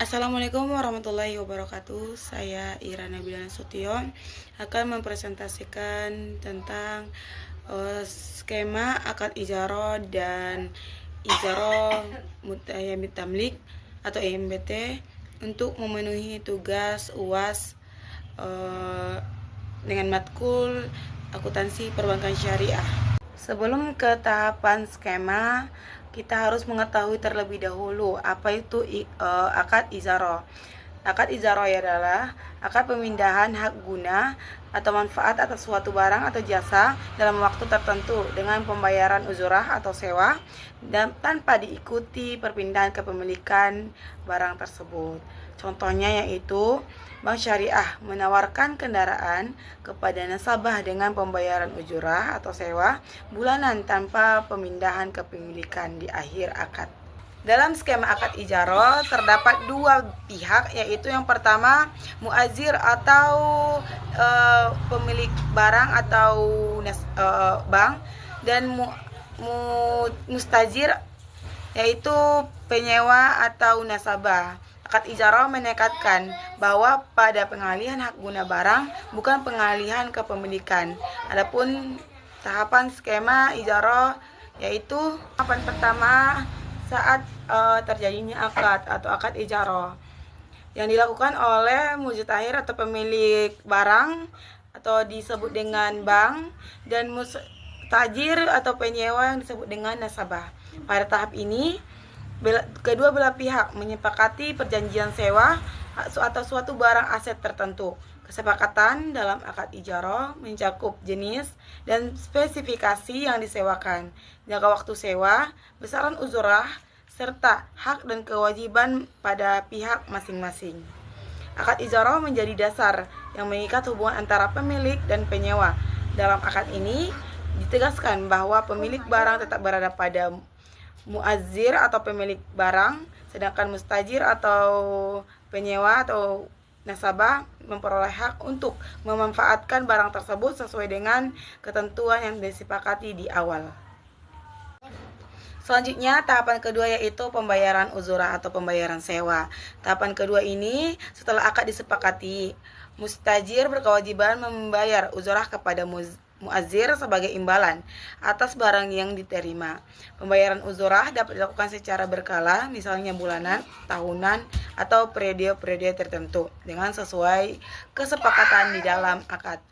Assalamualaikum warahmatullahi wabarakatuh. Saya Ira Nabila Nasution akan mempresentasikan tentang skema akad ijaroh dan ijaroh mutayammit tamlik atau IMBT untuk memenuhi tugas UAS dengan matkul akuntansi perbankan syariah. Sebelum ke tahapan skema, kita harus mengetahui terlebih dahulu apa itu akad ijaroh. Akad ijaroh adalah akad pemindahan hak guna atau manfaat atas suatu barang atau jasa dalam waktu tertentu dengan pembayaran uzurah atau sewa dan tanpa diikuti perpindahan kepemilikan barang tersebut. Contohnya yaitu Bank Syariah menawarkan kendaraan kepada nasabah dengan pembayaran ujurah atau sewa bulanan tanpa pemindahan kepemilikan di akhir akad. Dalam skema akad ijaroh terdapat dua pihak, yaitu yang pertama muazir atau pemilik barang atau bank, dan mustajir yaitu penyewa atau nasabah. Akad ijaroh menekankan bahwa pada pengalihan hak guna barang bukan pengalihan kepemilikan. Adapun tahapan skema ijaroh yaitu tahapan pertama saat terjadinya akad atau akad ijaroh yang dilakukan oleh mujtahir atau pemilik barang atau disebut dengan bank, dan mustajir atau penyewa yang disebut dengan nasabah. Pada tahap ini kedua belah pihak menyepakati perjanjian sewa atau suatu barang aset tertentu. Kesepakatan dalam akad ijaroh mencakup jenis dan spesifikasi yang disewakan, jangka waktu sewa, besaran uzurah, serta hak dan kewajiban pada pihak masing-masing. Akad ijaroh menjadi dasar yang mengikat hubungan antara pemilik dan penyewa. Dalam akad ini ditegaskan bahwa pemilik barang tetap berada pada muazir atau pemilik barang, sedangkan mustajir atau penyewa atau nasabah memperoleh hak untuk memanfaatkan barang tersebut sesuai dengan ketentuan yang disepakati di awal. Selanjutnya, tahapan kedua yaitu pembayaran uzurah atau pembayaran sewa. Tahapan kedua ini setelah akad disepakati, mustajir berkewajiban membayar uzurah kepada muazir sebagai imbalan atas barang yang diterima. Pembayaran uzurah dapat dilakukan secara berkala, misalnya bulanan, tahunan, atau periode-periode tertentu dengan sesuai kesepakatan di dalam akad.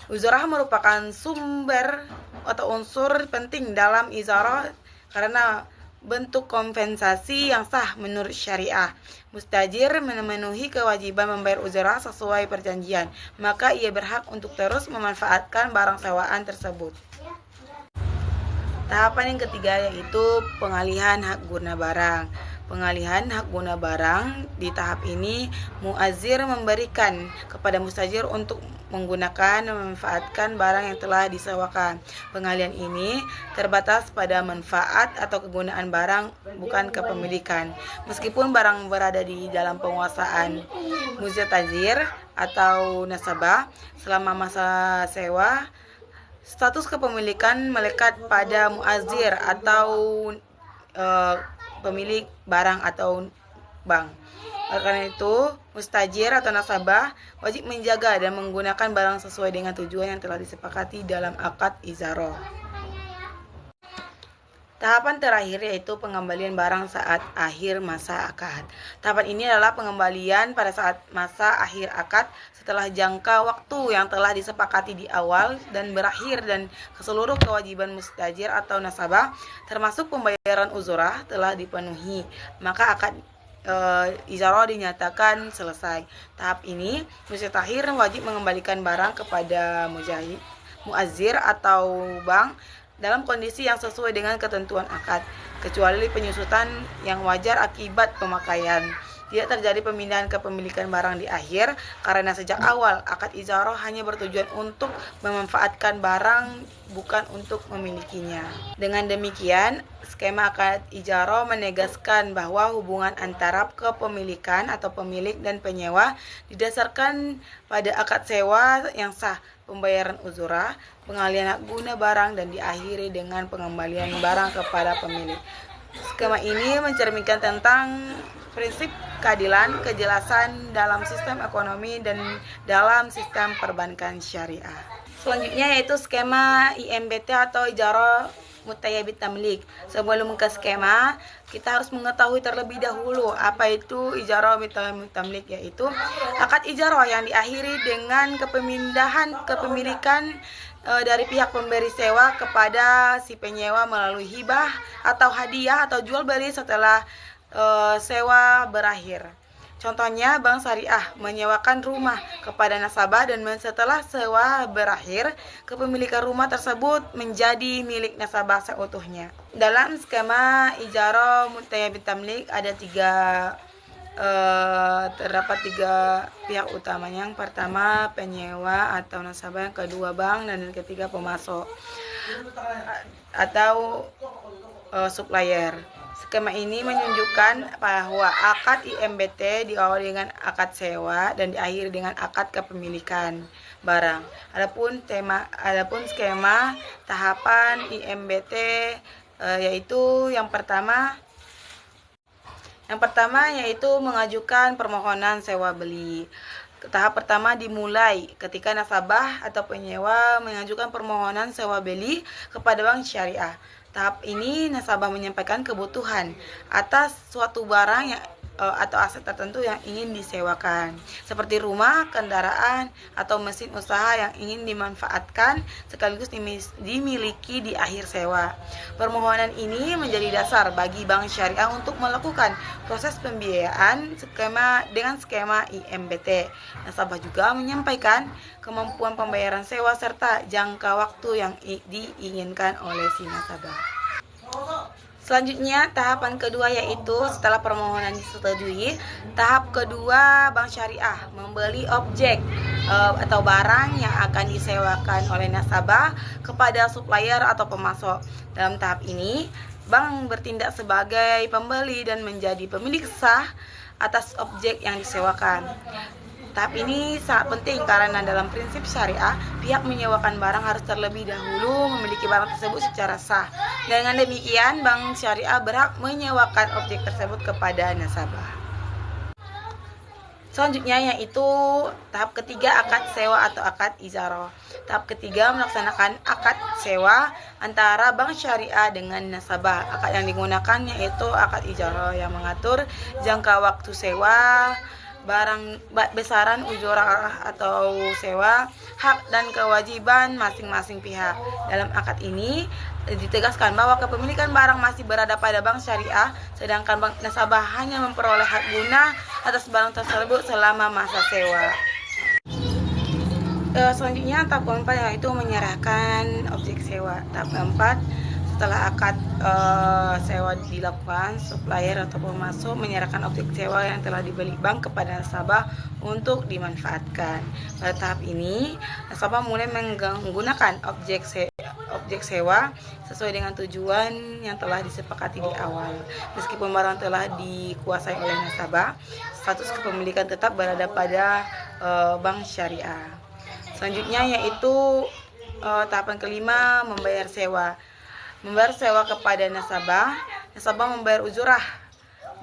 Uzurah merupakan sumber atau unsur penting dalam ijaroh karena bentuk kompensasi yang sah menurut syariah. Mustajir memenuhi kewajiban membayar uzurah sesuai perjanjian, maka ia berhak untuk terus memanfaatkan barang sewaan tersebut. Tahapan yang ketiga yaitu pengalihan hak guna barang. Pengalihan hak guna barang di tahap ini muazir memberikan kepada mustajir untuk menggunakan dan memanfaatkan barang yang telah disewakan. Pengalihan ini terbatas pada manfaat atau kegunaan barang, bukan kepemilikan. Meskipun barang berada di dalam penguasaan mustajir atau nasabah selama masa sewa, status kepemilikan melekat pada muazir atau pemilik barang atau bank. Karena itu, mustajir atau nasabah wajib menjaga dan menggunakan barang sesuai dengan tujuan yang telah disepakati dalam akad ijaroh. Tahapan terakhir yaitu pengembalian barang saat akhir masa akad. Tahapan ini adalah pengembalian pada saat masa akhir akad setelah jangka waktu yang telah disepakati di awal dan berakhir dan keseluruh kewajiban mustajir atau nasabah termasuk pembayaran uzurah telah dipenuhi, maka akad ijaroh dinyatakan selesai. Tahap ini mustahir wajib mengembalikan barang kepada muazir atau bank dalam kondisi yang sesuai dengan ketentuan akad, kecuali penyusutan yang wajar akibat pemakaian. Tidak terjadi pemindahan kepemilikan barang di akhir karena sejak awal akad ijaroh hanya bertujuan untuk memanfaatkan barang, bukan untuk memilikinya. Dengan demikian, skema akad ijaroh menegaskan bahwa hubungan antara kepemilikan atau pemilik dan penyewa didasarkan pada akad sewa yang sah, pembayaran uzurah, pengalihan hak guna barang, dan diakhiri dengan pengembalian barang kepada pemilik. Skema ini mencerminkan tentang prinsip keadilan, kejelasan dalam sistem ekonomi dan dalam sistem perbankan syariah. Selanjutnya yaitu skema IMBT atau Ijarah Mutayyabit Tamlik. Sebelum ke skema, kita harus mengetahui terlebih dahulu apa itu Ijarah Mutayyabit Tamlik, yaitu akad ijarah yang diakhiri dengan kepemindahan kepemilikan dari pihak pemberi sewa kepada si penyewa melalui hibah atau hadiah atau jual beli setelah sewa berakhir. Contohnya, bank syariah menyewakan rumah kepada nasabah dan setelah sewa berakhir, kepemilikan rumah tersebut menjadi milik nasabah seutuhnya. Dalam skema Ijarah Mutayyabit Tamlik ada terdapat tiga pihak utamanya. Yang pertama penyewa atau nasabah, yang kedua bank, dan yang ketiga pemasok atau supplier. Skema ini menunjukkan bahwa akad IMBT diawali dengan akad sewa dan diakhiri dengan akad kepemilikan barang. Adapun skema tahapan IMBT yaitu yang pertama yaitu mengajukan permohonan sewa beli. Tahap pertama dimulai ketika nasabah atau penyewa mengajukan permohonan sewa beli kepada bank syariah. Tahap ini nasabah menyampaikan kebutuhan atas suatu barang atau aset tertentu yang ingin disewakan, seperti rumah, kendaraan, atau mesin usaha yang ingin dimanfaatkan sekaligus dimiliki di akhir sewa. Permohonan ini menjadi dasar bagi bank syariah untuk melakukan proses pembiayaan dengan skema IMBT. Nasabah juga menyampaikan kemampuan pembayaran sewa serta jangka waktu yang diinginkan oleh si nasabah. Selanjutnya, tahapan kedua yaitu setelah permohonan disetujui, tahap kedua bank syariah membeli objek atau barang yang akan disewakan oleh nasabah kepada supplier atau pemasok. Dalam tahap ini, bank bertindak sebagai pembeli dan menjadi pemilik sah atas objek yang disewakan. Tahap ini sangat penting karena dalam prinsip syariah, pihak menyewakan barang harus terlebih dahulu memiliki barang tersebut secara sah. Dengan demikian, bank syariah berhak menyewakan objek tersebut kepada nasabah. Selanjutnya yaitu tahap ketiga, akad sewa atau akad ijarah. Tahap ketiga melaksanakan akad sewa antara bank syariah dengan nasabah. Akad yang digunakan yaitu akad ijarah yang mengatur jangka waktu sewa, barang, besaran ujurah atau sewa, hak dan kewajiban masing-masing pihak. Dalam akad ini ditegaskan bahwa kepemilikan barang masih berada pada bank syariah, sedangkan bank nasabah hanya memperoleh hak guna atas barang tersebut selama masa sewa. Selanjutnya tahap keempat yaitu menyerahkan objek sewa. Tahap keempat, setelah akad sewa dilakukan, supplier atau pemasok menyerahkan objek sewa yang telah dibeli bank kepada nasabah untuk dimanfaatkan. Pada tahap ini, nasabah mulai menggunakan objek sewa sesuai dengan tujuan yang telah disepakati di awal. Meskipun barang telah dikuasai oleh nasabah, status kepemilikan tetap berada pada bank syariah. Selanjutnya yaitu tahapan kelima, membayar sewa. Membayar sewa kepada nasabah. Nasabah membayar ujurah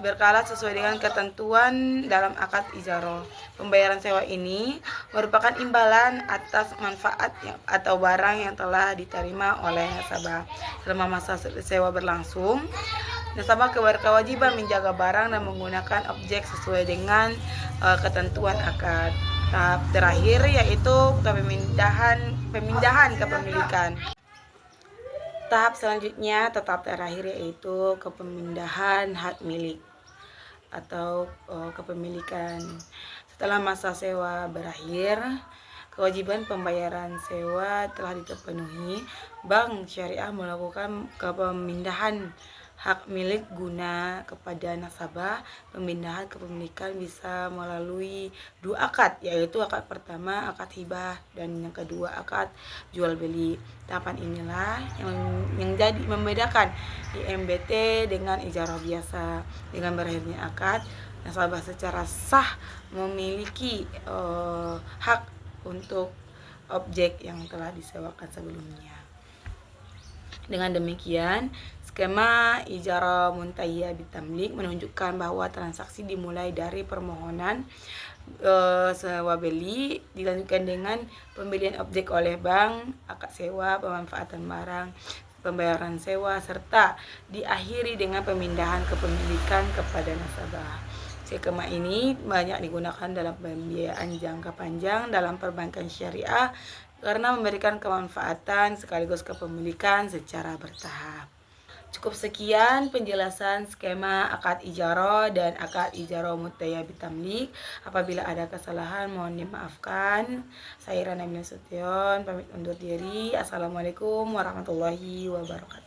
berkala sesuai dengan ketentuan dalam akad ijarah. Pembayaran sewa ini merupakan imbalan atas manfaat atau barang yang telah diterima oleh nasabah. Selama masa sewa berlangsung, nasabah berkewajiban menjaga barang dan menggunakan objek sesuai dengan ketentuan akad. Tahap terakhir yaitu pemindahan kepemilikan. Tahap selanjutnya, tahap terakhir yaitu kepemindahan hak milik atau kepemilikan. Setelah masa sewa berakhir, kewajiban pembayaran sewa telah dipenuhi, bank syariah melakukan kepemindahan hak milik guna kepada nasabah. Pemindahan kepemilikan bisa melalui dua akad, yaitu akad pertama akad hibah dan yang kedua akad jual beli. Tahapan inilah yang jadi membedakan IMBT dengan ijarah biasa. Dengan berakhirnya akad, nasabah secara sah memiliki hak untuk objek yang telah disewakan sebelumnya. Dengan demikian, Skema ijarah muntahiyah bitamlik menunjukkan bahwa transaksi dimulai dari permohonan sewa beli, dilanjutkan dengan pembelian objek oleh bank, akad sewa, pemanfaatan barang, pembayaran sewa, serta diakhiri dengan pemindahan kepemilikan kepada nasabah. Skema ini banyak digunakan dalam pembiayaan jangka panjang dalam perbankan syariah karena memberikan kemanfaatan sekaligus kepemilikan secara bertahap. Cukup sekian penjelasan skema akad ijarah dan akad ijarah muntahiyah bitamlik. Apabila ada kesalahan mohon dimaafkan. Saya Rana Minasution pamit undur diri. Assalamualaikum warahmatullahi wabarakatuh.